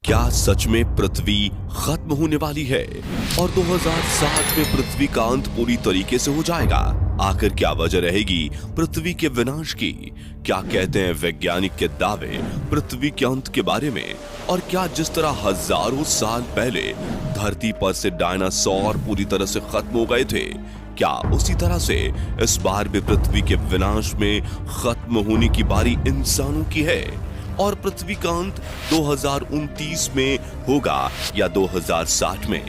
क्या सच में पृथ्वी खत्म होने वाली है और 2060 में पृथ्वी का अंत पूरी तरीके से हो जाएगा? आखिर क्या वजह रहेगी पृथ्वी के विनाश की? क्या कहते हैं वैज्ञानिक के दावे पृथ्वी के अंत के बारे में? और क्या जिस तरह हजारों साल पहले धरती पर से डायनासोर पूरी तरह से खत्म हो गए थे, क्या उसी तरह से इस बार भी पृथ्वी के विनाश में खत्म होने की बारी इंसानों की है? और पृथ्वी का अंत 2029 में होगा या 2060 में?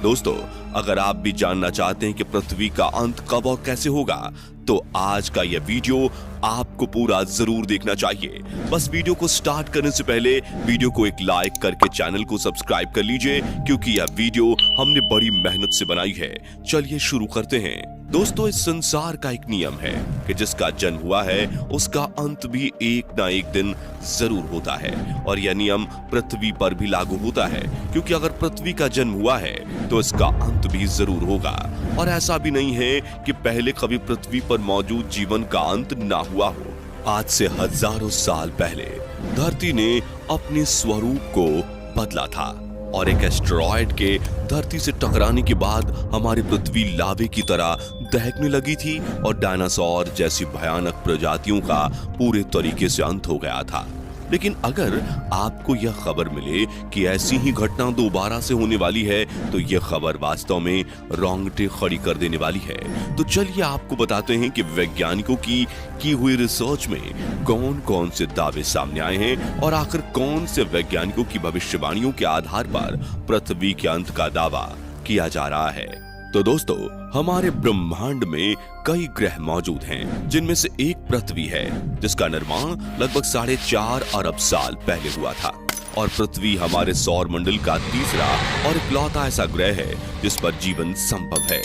दोस्तों, अगर आप भी जानना चाहते हैं कि पृथ्वी का अंत कब और कैसे होगा, तो आज का यह वीडियो आपको पूरा जरूर देखना चाहिए। बस वीडियो को स्टार्ट करने से पहले वीडियो को एक लाइक करके चैनल को सब्सक्राइब कर लीजिए, क्योंकि यह वीडियो हमने बड़ी मेहनत से बनाई है। चलिए शुरू करते हैं। दोस्तों, इस संसार का एक नियम है कि जिसका जन्म हुआ है उसका अंत भी एक ना एक दिन जरूर होता है, और यह नियम पृथ्वी पर भी लागू होता है, क्योंकि अगर पृथ्वी का जन्म हुआ है तो इसका अंत भी जरूर होगा। और ऐसा भी नहीं है कि पहले कभी पृथ्वी पर मौजूद जीवन का अंत ना हुआ हो। आज से हजारों साल पहले धरती ने अपने स्वरूप को बदला था, और एक एस्टेरॉयड के धरती से टकराने के बाद हमारी पृथ्वी लावे की तरह दहकने लगी थी और डायनासोर जैसी भयानक प्रजातियों का पूरे तरीके से अंत हो गया था। लेकिन अगर आपको यह खबर मिले कि ऐसी ही घटना दोबारा से होने वाली है, तो यह खबर वास्तव में रोंगटे खड़ी कर देने वाली है। तो चलिए आपको बताते हैं कि वैज्ञानिकों की हुई रिसर्च में कौन कौन से दावे सामने आए हैं और आखिर कौन से वैज्ञानिकों की भविष्यवाणियों के आधार पर पृथ्वी के अंत का दावा किया जा रहा है। तो दोस्तों, हमारे ब्रह्मांड में कई ग्रह मौजूद हैं, जिनमें से एक पृथ्वी है, जिसका निर्माण लगभग 4.5 अरब साल पहले हुआ था। और पृथ्वी हमारे सौर मंडल का तीसरा और इकलौता ऐसा ग्रह है जिस पर जीवन संभव है।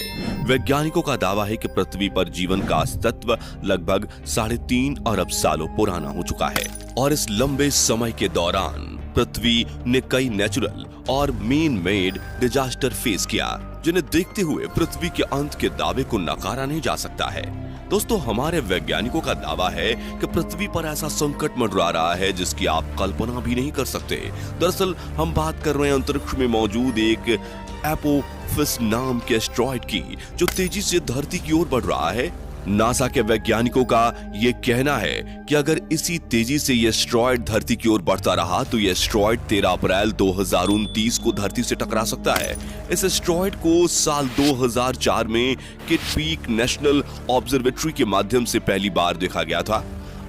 वैज्ञानिकों का दावा है कि पृथ्वी पर जीवन का अस्तित्व लगभग 3.5 अरब सालों पुराना हो चुका है, और इस लंबे समय के दौरान पृथ्वी ने कई नेचुरल और मैन मेड डिजास्टर फेस किया, जिन्हें देखते हुए पृथ्वी के अंत के दावे को नकारा नहीं जा सकता है। दोस्तों, हमारे वैज्ञानिकों का दावा है कि पृथ्वी पर ऐसा संकट मंडरा रहा है जिसकी आप कल्पना भी नहीं कर सकते। दरअसल हम बात कर रहे हैं अंतरिक्ष में मौजूद एक एपोफिस नाम के एस्टेरॉयड की, जो तेजी से धरती की ओर बढ़ रहा है। नासा के वैज्ञानिकों का यह कहना है कि अगर इसी तेजी से यह एस्टेरॉयड धरती की ओर बढ़ता रहा तो यह एस्टेरॉयड 13 अप्रैल 2029 को धरती से टकरा सकता है। इस एस्टेरॉयड को साल 2004 में किट पीक नेशनल ऑब्जर्वेटरी के माध्यम से पहली बार देखा गया था।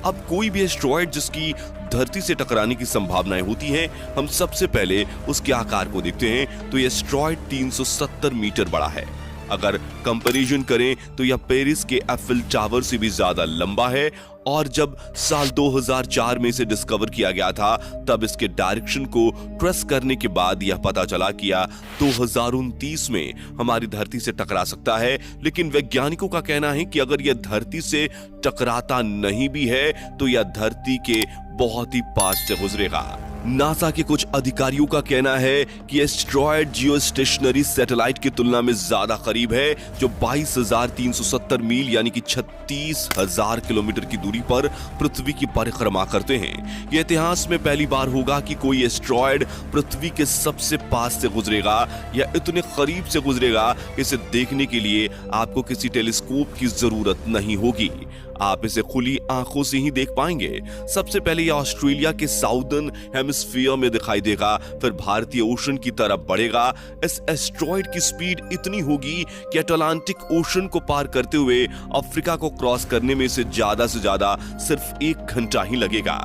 अब कोई भी एस्टेरॉयड जिसकी धरती से टकराने की संभावनाएं होती हैं, हम सबसे पहले उसके आकार को देखते हैं, तो यह एस्टेरॉयड 370 मीटर बड़ा है। अगर कंपैरिजन करें तो यह पेरिस के एफिल टावर से भी ज्यादा लंबा है, और जब साल 2004 में इसे डिस्कवर किया गया था, तब इसके डायरेक्शन को ट्रेस करने के बाद यह पता चला कि यह 2029 में हमारी धरती से टकरा सकता है। लेकिन वैज्ञानिकों का कहना है कि अगर यह धरती से टकराता नहीं भी है तो यह धरती के बहुत ही पास से गुजरेगा। नासा के कुछ अधिकारियों का कहना है कि एस्टेरॉयड जियोस्टेशनरी सैटेलाइट की तुलना में ज्यादा करीब है, जो 22,370 मील यानी कि 36,000 किलोमीटर की दूरी पर पृथ्वी की परिक्रमा करते हैं। यह इतिहास में पहली बार होगा कि कोई एस्टेरॉयड पृथ्वी के सबसे पास से गुजरेगा या इतने करीब से गुजरेगा। इसे देखने के लिए आपको किसी टेलीस्कोप की जरूरत नहीं होगी, आप इसे खुली आंखों से ही देख पाएंगे। सबसे पहले यह ऑस्ट्रेलिया के साउदर्न हेमिस्फीयर में दिखाई देगा, फिर भारतीय ओशन की तरफ बढ़ेगा। इस एस्टेरॉयड की स्पीड इतनी होगी कि अटलांटिक ओशन को पार करते हुए अफ्रीका को क्रॉस करने में इसे ज्यादा से ज्यादा सिर्फ 1 घंटा ही लगेगा।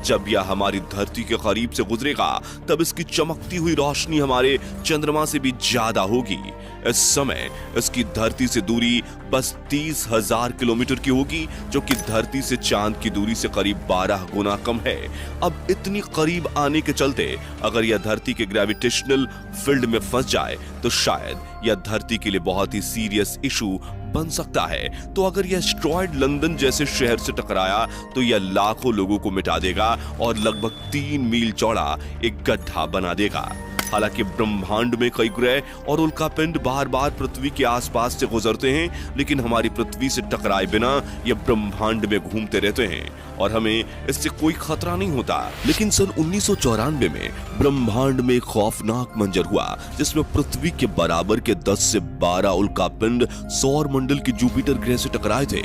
जब यह हमारी धरती के करीब से गुजरेगा तब इसकी चमकती हुई रोशनी हमारे चंद्रमा से भी ज्यादा होगी। इस समय इसकी धरती से दूरी बस 30,000 किलोमीटर की होगी, जो कि धरती से चांद की दूरी से करीब 12 गुना कम है। अब इतनी करीब आने के चलते अगर यह धरती के ग्रेविटेशनल फील्ड में फंस जाए तो शायद यह धरती के लिए बहुत ही सीरियस इशू बन सकता है। तो अगर यह एस्टेरॉयड लंदन जैसे शहर से टकराया तो यह लाखों लोगों को मिटा देगा और लगभग 3 मील चौड़ा एक गड्ढा बना देगा। हालांकि ब्रह्मांड में कई ग्रह और उल्कापिंड बार बार पृथ्वी के आसपास से गुजरते हैं, लेकिन हमारी पृथ्वी से टकराए बिना ये ब्रह्मांड में घूमते रहते हैं और हमें इससे कोई खतरा नहीं होता। लेकिन सन 1994 में ब्रह्मांड में खौफनाक मंजर हुआ, जिसमें पृथ्वी के बराबर के 10 से 12 उल्कापिंड सौर मंडल के जुपिटर ग्रह से टकराए थे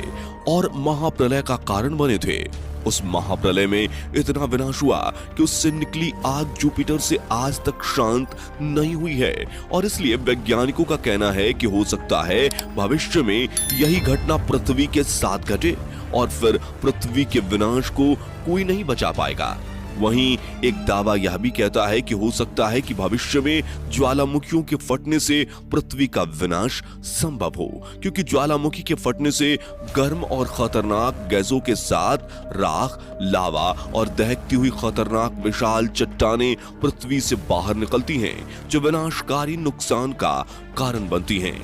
और महाप्रलय का कारण बने थे। उस महाप्रलय में इतना विनाश हुआ कि उससे निकली आग जुपिटर से आज तक शांत नहीं हुई है और इसलिए वैज्ञानिकों का कहना है कि हो सकता है भविष्य में यही घटना पृथ्वी के साथ घटे और फिर पृथ्वी के विनाश को कोई नहीं बचा पाएगा। वहीं एक दावा यह भी कहता है कि हो सकता है कि भविष्य में ज्वालामुखियों के फटने से पृथ्वी का विनाश संभव हो, क्योंकि ज्वालामुखी के फटने से गर्म और खतरनाक गैसों के साथ राख, लावा और दहकती हुई खतरनाक विशाल चट्टानें पृथ्वी से बाहर निकलती हैं, जो विनाशकारी नुकसान का कारण बनती हैं।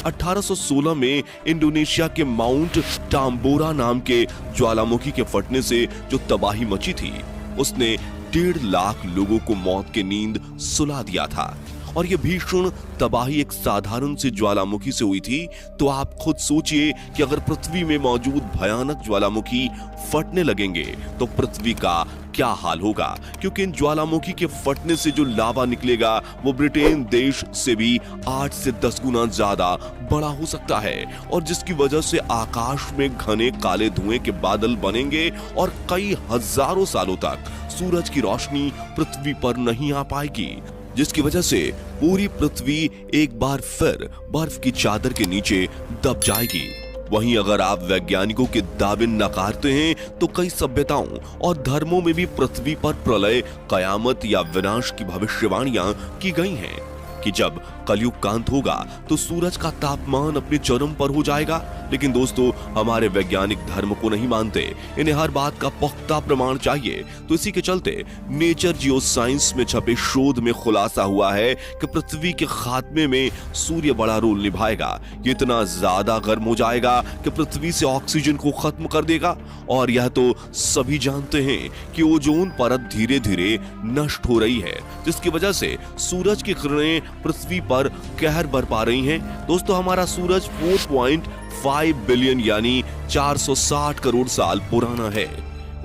1816 में इंडोनेशिया के माउंट टाम्बोरा नाम के ज्वालामुखी के फटने से जो तबाही मची थी, उसने 1.5 लाख लोगों को मौत की नींद सुला दिया था। और यह भीषण तबाही एक साधारण सी ज्वालामुखी से हुई थी, तो आप खुद सोचिए कि अगर पृथ्वी में मौजूद भयानक ज्वालामुखी फटने लगेंगे तो पृथ्वी का क्या हाल होगा, क्योंकि इन ज्वालामुखी के फटने से जो लावा निकलेगा वो ब्रिटेन देश से भी 8 से 10 गुना ज्यादा बड़ा हो सकता है और जिसकी वजह से आकाश में घने काले धुएं के बादल बनेंगे और कई हजारों सालों तक सूरज की रोशनी पृथ्वी पर नहीं आ पाएगी, जिसकी वजह से पूरी पृथ्वी एक बार फिर बर्फ की चादर के नीचे दब जाएगी। वहीं अगर आप वैज्ञानिकों के दावे नकारते हैं तो कई सभ्यताओं और धर्मों में भी पृथ्वी पर प्रलय, कयामत या विनाश की भविष्यवाणियां की गई हैं कि जब कलयुग का अंत होगा तो सूरज का तापमान अपने चरम पर हो जाएगा। लेकिन दोस्तों, हमारे वैज्ञानिक धर्म को नहीं मानते, इन्हें हर बात का पुख्ता प्रमाण चाहिए। तो इसी के चलते नेचर जियो साइंस में छपे शोध में खुलासा हुआ है कि पृथ्वी के खात्मे में सूर्य बड़ा रोल निभाएगा। ये इतना ज्यादा गर्म हो जाएगा कि पृथ्वी से ऑक्सीजन को खत्म कर देगा और यह तो सभी जानते हैं कि ओजोन परत धीरे धीरे नष्ट हो रही है, जिसकी वजह से सूरज की किरणें पृथ्वी पर कहर बरपा रही हैं। दोस्तों, हमारा सूरज 4.5 बिलियन यानी 460 करोड़ साल पुराना है।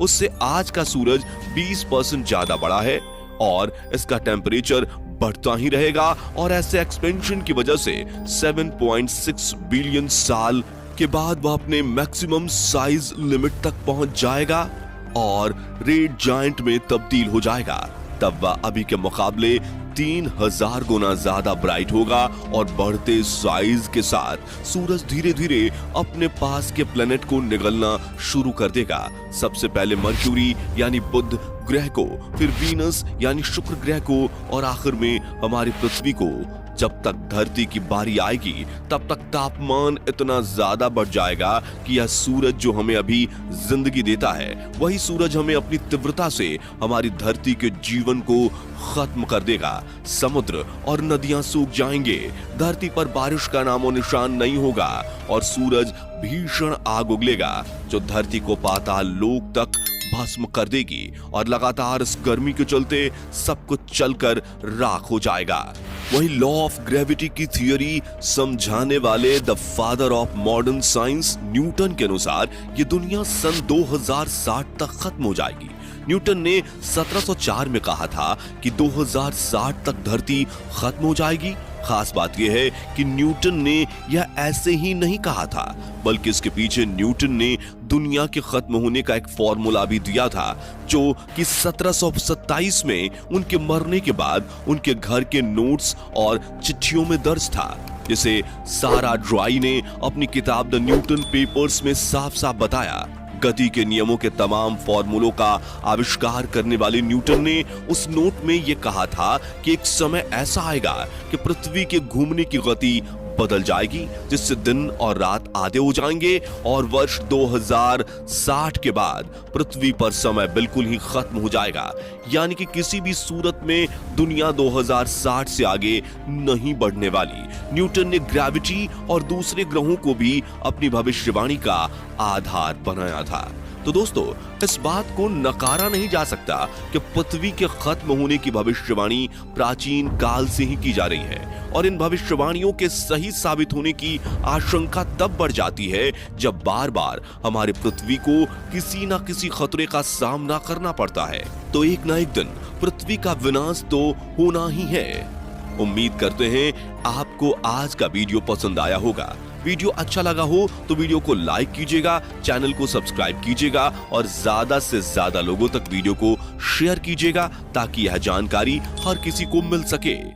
उससे आज का सूरज 20% ज्यादा बड़ा है और इसका टेम्परेचर बढ़ता ही रहेगा और ऐसे एक्सपेंशन की वजह से 7.6 बिलियन साल के बाद वह अपने मैक्सिमम साइज लिमिट तक पहुंच जाएगा और रेड जायंट में तब्दील हो जाएगा। तब वह अभी के मुकाबले 3000 गुना ज्यादा ब्राइट होगा और बढ़ते साइज के साथ सूरज धीरे धीरे अपने पास के प्लेनेट को निगलना शुरू कर देगा। सबसे पहले मर्क्यूरी यानी बुध ग्रह को, फिर वीनस यानी शुक्र ग्रह को और आखिर में हमारी पृथ्वी को। जब तक धरती की बारी आएगी तब तक तापमान इतना ज्यादा बढ़ जाएगा कि यह सूरज जो हमें अभी जिंदगी देता है, वही सूरज हमें अपनी तीव्रता से हमारी धरती के जीवन को खत्म कर देगा। समुद्र और नदियां सूख जाएंगे, धरती पर बारिश का नामो निशान नहीं होगा और सूरज भीषण आग उगलेगा जो धरती को पाताल लोक तक भस्म कर देगी और लगातार इस गर्मी के चलते सब कुछ चलकर राख हो जाएगा। वही लॉ ऑफ ग्रेविटी की थियरी समझाने वाले the father of modern science Newton के अनुसार ये दुनिया सन 2060 तक खत्म हो जाएगी। न्यूटन ने 1704 में कहा था कि 2060 तक धरती खत्म हो जाएगी। खास बात यह है कि न्यूटन ने यह ऐसे ही नहीं कहा था, बल्कि इसके पीछे न्यूटन ने दुनिया के खत्म होने का एक फॉर्मूला भी दिया था, जो कि 1727 में उनके मरने के बाद उनके घर के नोट्स और चिट्ठियों में दर्ज था, जिसे सारा ड्राई ने अपनी किताब द न्यूटन पेपर्स में साफ साफ बताया। गति के नियमों के तमाम फॉर्मूलों का आविष्कार करने वाले न्यूटन ने उस नोट में यह कहा था कि एक समय ऐसा आएगा कि पृथ्वी के घूमने की गति बदल जाएगी, जिससे दिन और रात आधे हो जाएंगे और वर्ष 2060 के बाद पृथ्वी पर समय बिल्कुल ही खत्म हो जाएगा। यानी कि किसी भी सूरत में दुनिया 2060 से आगे नहीं बढ़ने वाली। न्यूटन ने ग्रेविटी और दूसरे ग्रहों को भी अपनी भविष्यवाणी का आधार बनाया था। तो दोस्तों, इस बात को नकारा नहीं जा सकता कि पृथ्वी के खत्म होने की भविष्यवाणी प्राचीन काल से ही की जा रही है और इन भविष्यवाणियों के सही साबित होने की आशंका तब बढ़ जाती है जब बार बार हमारे पृथ्वी को किसी न किसी खतरे का सामना करना पड़ता है। तो एक न एक दिन पृथ्वी का विनाश तो होना ही है। उम्मीद करते हैं आपको आज का वीडियो पसंद आया होगा। वीडियो अच्छा लगा हो तो वीडियो को लाइक कीजिएगा, चैनल को सब्सक्राइब कीजिएगा और ज्यादा से ज्यादा लोगों तक वीडियो को शेयर कीजिएगा ताकि यह जानकारी हर किसी को मिल सके।